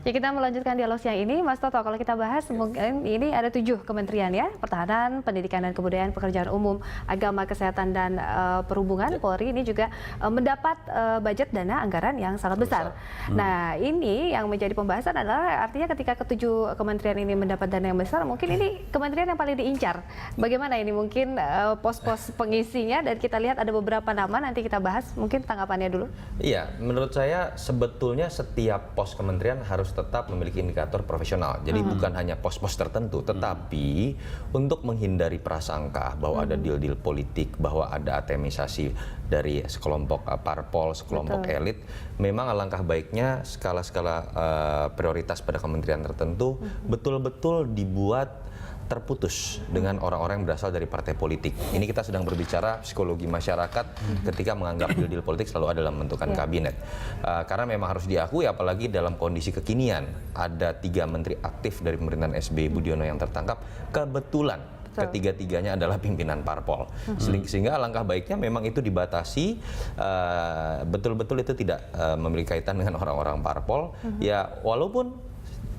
Ya, kita melanjutkan dialog siang ini, Mas Toto. Kalau kita bahas, mungkin ini ada 7 kementerian ya, Pertahanan, Pendidikan dan Kebudayaan, Pekerjaan Umum, Agama, Kesehatan dan Perhubungan. Polri ini juga mendapat budget dana anggaran yang sangat besar. Nah, ini yang menjadi pembahasan adalah artinya ketika ke-7 kementerian ini mendapat dana yang besar, mungkin ini kementerian yang paling diincar. Bagaimana ini mungkin pos-pos pengisinya, dan kita lihat ada beberapa nama, nanti kita bahas. Mungkin tanggapannya dulu. Iya, menurut saya sebetulnya setiap pos kementerian harus tetap memiliki indikator profesional. Jadi bukan hanya pos-pos tertentu, tetapi untuk menghindari prasangka bahwa ada deal-deal politik, bahwa ada atemisasi dari sekelompok parpol, sekelompok elit, memang alangkah baiknya skala-skala prioritas pada kementerian tertentu betul-betul dibuat terputus dengan orang-orang yang berasal dari partai politik. Ini kita sedang berbicara psikologi masyarakat ketika menganggap deal-deal politik selalu ada dalam bentukan kabinet. Karena memang harus diakui, apalagi dalam kondisi kekinian, ada 3 menteri aktif dari pemerintahan SBY Budiono yang tertangkap, kebetulan ketiga-tiganya adalah pimpinan parpol. Sehingga alangkah baiknya memang itu dibatasi, betul-betul itu tidak memiliki kaitan dengan orang-orang parpol. Ya, walaupun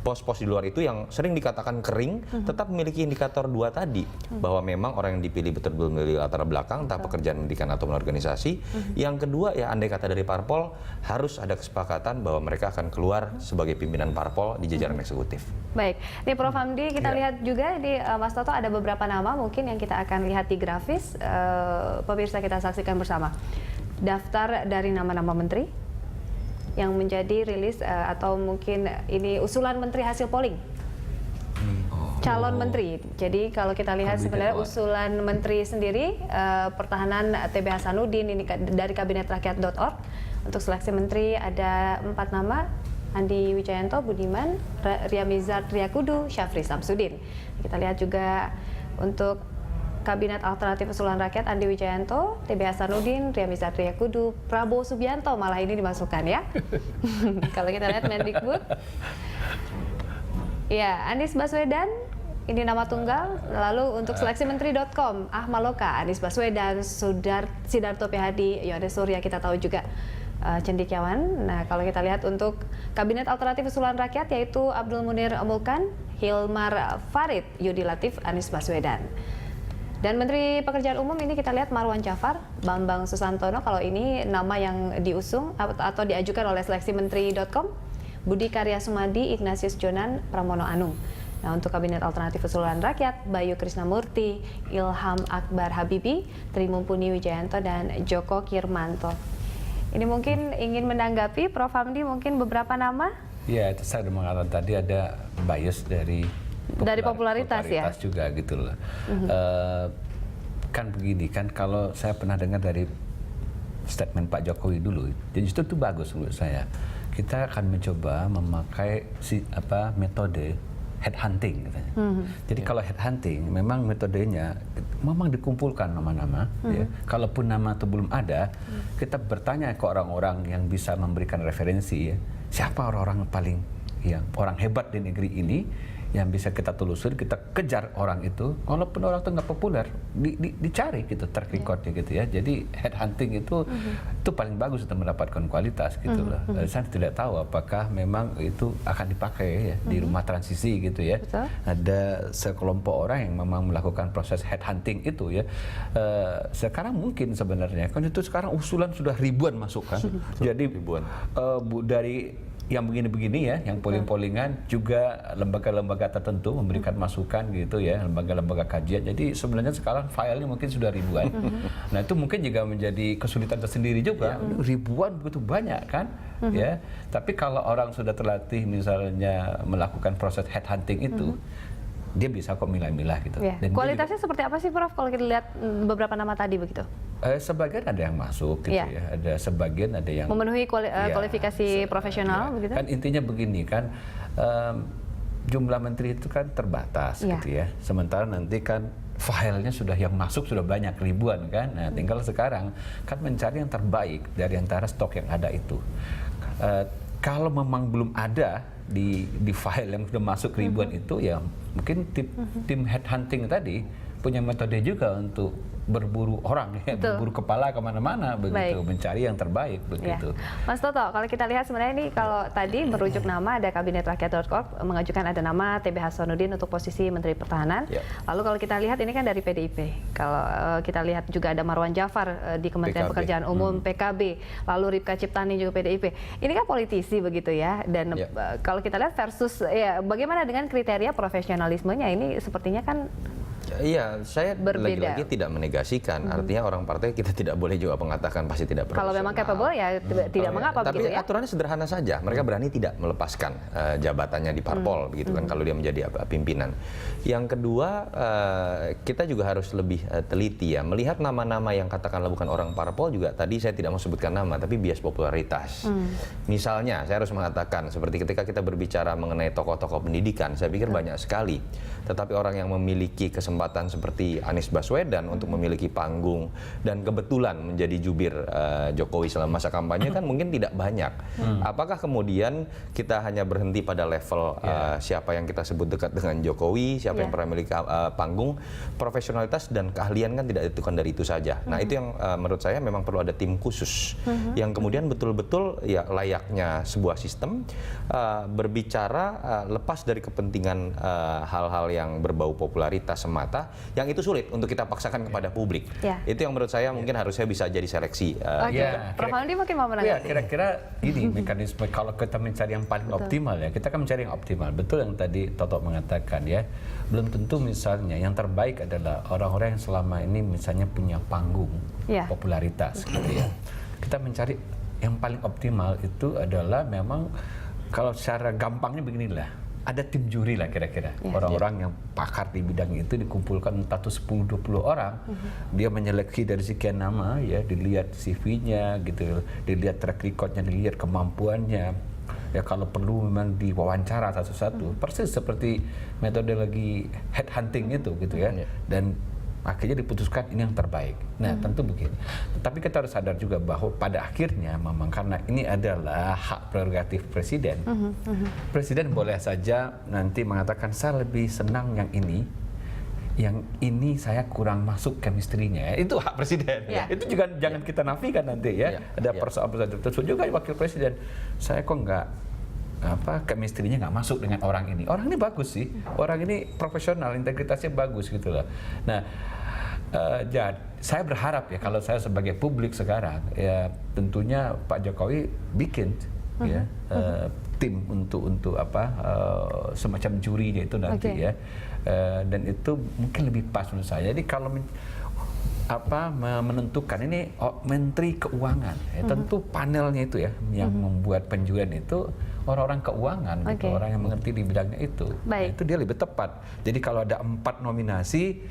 pos-pos di luar itu yang sering dikatakan kering, tetap memiliki indikator 2 tadi, bahwa memang orang yang dipilih betul-betul memiliki latar belakang, entah pekerjaan pendidikan atau organisasi. Yang kedua, ya andai kata dari parpol, harus ada kesepakatan bahwa mereka akan keluar sebagai pimpinan parpol di jajaran eksekutif. Baik, nih Prof. Hamdi, kita lihat juga di Mas Toto ada beberapa nama mungkin yang kita akan lihat di grafis, pemirsa kita saksikan bersama. Daftar dari nama-nama menteri yang menjadi rilis atau mungkin ini usulan menteri hasil polling. Calon menteri. Jadi kalau kita lihat sebenarnya usulan menteri sendiri, Pertahanan TB Hasanuddin, ini dari kabinetrakyat.org. Untuk seleksi menteri ada 4 nama, Andi Wijayanto, Budiman, Riamizard Triakudu, Syafri Samsudin. Kita lihat juga untuk Kabinet Alternatif Usulan Rakyat, Andi Wijayanto, TB Hasanuddin, Riamizard Triakudu, Prabowo Subianto, malah ini dimasukkan ya. Kalau kita lihat Mendikbud, ya Anies Baswedan, ini nama tunggal. Lalu untuk seleksi menteri.com, Ahmaloka, Anies Baswedan, Sidarto P.Hadi, Yohanes Surya, kita tahu juga cendekiawan. Nah, kalau kita lihat untuk Kabinet Alternatif Usulan Rakyat, yaitu Abdul Munir Mulkan, Hilmar Farid, Yudi Latif, Anies Baswedan. Dan Menteri Pekerjaan Umum ini kita lihat Marwan Jafar, Bambang Susantono, kalau ini nama yang diusung atau diajukan oleh seleksi menteri.com, Budi Karya Sumadi, Ignatius Jonan, Pramono Anung. Nah, untuk Kabinet Alternatif Usulan Rakyat, Bayu Krisnamurti, Ilham Akbar Habibi, Tri Mumpuni Wijayanto, dan Joko Kirmanto. Ini mungkin ingin menanggapi, Prof. Hamdi, mungkin beberapa nama? Ya, itu saya mengatakan tadi ada bias dari popularitas ya juga gitu loh. Kan begini kan, kalau saya pernah dengar dari statement Pak Jokowi dulu, jadi itu bagus menurut saya. Kita akan mencoba memakai metode headhunting katanya. Jadi kalau headhunting memang metodenya memang dikumpulkan nama-nama, ya. Kalaupun nama itu belum ada, kita bertanya ke orang-orang yang bisa memberikan referensi, ya. Siapa orang-orang paling orang hebat di negeri ini yang bisa kita telusuri, kita kejar orang itu, walaupun orang itu nggak populer, dicari gitu, track recordnya gitu ya. Jadi headhunting itu paling bagus untuk mendapatkan kualitas gitu loh. Saya tidak tahu apakah memang itu akan dipakai ya di rumah transisi gitu ya. Betul. Ada sekelompok orang yang memang melakukan proses headhunting itu ya. Sekarang mungkin sebenarnya kan itu sekarang usulan sudah ribuan masuk kan. Jadi ribuan dari yang begini-begini ya, yang polling-pollingan, juga lembaga-lembaga tertentu memberikan masukan gitu ya, lembaga-lembaga kajian. Jadi sebenarnya sekarang filenya mungkin sudah ribuan. Nah, itu mungkin juga menjadi kesulitan tersendiri juga. Ribuan begitu banyak kan, ya. Tapi kalau orang sudah terlatih misalnya melakukan proses headhunting itu, dia bisa kok milah-milah gitu. Ya. Dan kualitasnya seperti apa sih, Prof, kalau kita lihat beberapa nama tadi begitu? Sebagian ada yang masuk gitu ya, ada sebagian ada yang memenuhi kualifikasi profesional begitu. Kan intinya begini kan, jumlah menteri itu kan terbatas gitu ya. Sementara nanti kan filenya sudah yang masuk sudah banyak ribuan kan. Nah, tinggal sekarang kan mencari yang terbaik dari antara stok yang ada itu. Kalau memang belum ada di file yang sudah masuk ribuan itu, ya mungkin tim headhunting tadi punya metode juga untuk berburu orang, ya, Betul. berburu kepala kemana-mana begitu, Baik. mencari yang terbaik Ya. begitu. Mas Toto, kalau kita lihat sebenarnya ini kalau tadi merujuk nama ada Kabinet Rakyat.org mengajukan ada nama TB Hasanuddin untuk posisi Menteri Pertahanan. Ya. Lalu kalau kita lihat ini kan dari PDIP. Kalau kita lihat juga ada Marwan Jafar di Kementerian PKB. Pekerjaan Umum PKB. Lalu Ripka Ciptani juga PDIP. Ini kan politisi begitu ya. Dan Ya. kalau kita lihat versus ya bagaimana dengan kriteria profesionalismenya ini sepertinya kan Iya, saya berbeda. lagi-lagi tidak menegasikan. Artinya orang partai kita tidak boleh juga mengatakan pasti tidak profesional. kalau memang capable ya tidak mengapa Tapi begitu ya. aturannya sederhana saja. Mereka berani tidak melepaskan jabatannya di parpol, begitu kan, kalau dia menjadi pimpinan. Yang kedua, kita juga harus lebih teliti ya. Melihat nama-nama yang katakanlah bukan orang parpol juga. Tadi saya tidak mau sebutkan nama, tapi bias popularitas. Misalnya, saya harus mengatakan seperti ketika kita berbicara mengenai tokoh-tokoh pendidikan, saya pikir banyak sekali. Tetapi orang yang memiliki kesempatan seperti Anies Baswedan untuk memiliki panggung dan kebetulan menjadi jubir Jokowi selama masa kampanye kan mungkin tidak banyak. Apakah kemudian kita hanya berhenti pada level siapa yang kita sebut dekat dengan Jokowi, siapa yang pernah memiliki panggung, profesionalitas dan keahlian kan tidak ditentukan dari itu saja. Nah itu yang menurut saya memang perlu ada tim khusus yang kemudian betul-betul ya layaknya sebuah sistem berbicara lepas dari kepentingan hal-hal yang berbau popularitas semata, yang itu sulit untuk kita paksakan kepada publik. Ya. Itu yang menurut saya mungkin harusnya bisa jadi seleksi. Oke, Ya, Prof. Hamdi mungkin mau Ya, menanggapi. kira-kira ini mekanisme kalau kita mencari yang paling optimal ya, kita kan mencari yang optimal. Betul yang tadi Toto mengatakan ya, belum tentu misalnya yang terbaik adalah orang-orang yang selama ini misalnya punya panggung Ya. popularitas gitu ya. Kita mencari yang paling optimal itu adalah memang kalau secara gampangnya beginilah. Ada tim juri lah kira-kira. Orang-orang yang pakar di bidang itu dikumpulkan entah itu 10-20 orang. Dia menyeleksi dari sekian nama ya, dilihat CV-nya gitu, dilihat track record-nya, dilihat kemampuannya. Ya kalau perlu memang diwawancara satu-satu. Persis seperti metodologi headhunting itu gitu ya. Dan akhirnya diputuskan ini yang terbaik. Nah, tentu begini. Tapi kita harus sadar juga bahwa pada akhirnya memang karena ini adalah hak prerogatif presiden. Presiden boleh saja nanti mengatakan saya lebih senang yang ini saya kurang masuk chemistry-nya. Itu hak presiden. Ya. Itu juga jangan kita nafikan nanti ya. Ada persoalan tertentu juga wakil presiden. Saya kok chemistry-nya nggak masuk dengan orang ini. Orang ini bagus sih. Orang ini profesional, integritasnya bagus gitu loh. Nah, saya berharap ya kalau saya sebagai publik sekarang ya tentunya Pak Jokowi bikin ya tim untuk semacam jurinya itu nanti ya. Dan itu mungkin lebih pas menurut saya. Jadi kalau menentukan ini Menteri Keuangan ya, tentu panelnya itu ya yang membuat penjurian itu orang-orang keuangan gitu, orang yang mengerti di bidangnya itu. Nah, itu dia lebih tepat. Jadi kalau ada 4 nominasi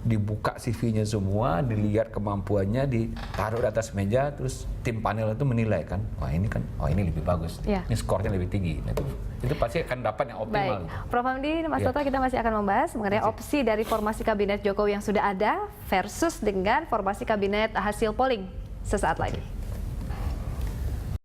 dibuka CV-nya semua, dilihat kemampuannya, ditaruh di atas meja, terus tim panel itu menilai kan, ini lebih bagus, ini skornya lebih tinggi. Nah, itu pasti akan dapat yang optimal. Baik, Prof. Hamdi, Mas Toto, kita masih akan membahas mengenai opsi dari formasi kabinet Jokowi yang sudah ada versus dengan formasi kabinet hasil polling sesaat lagi.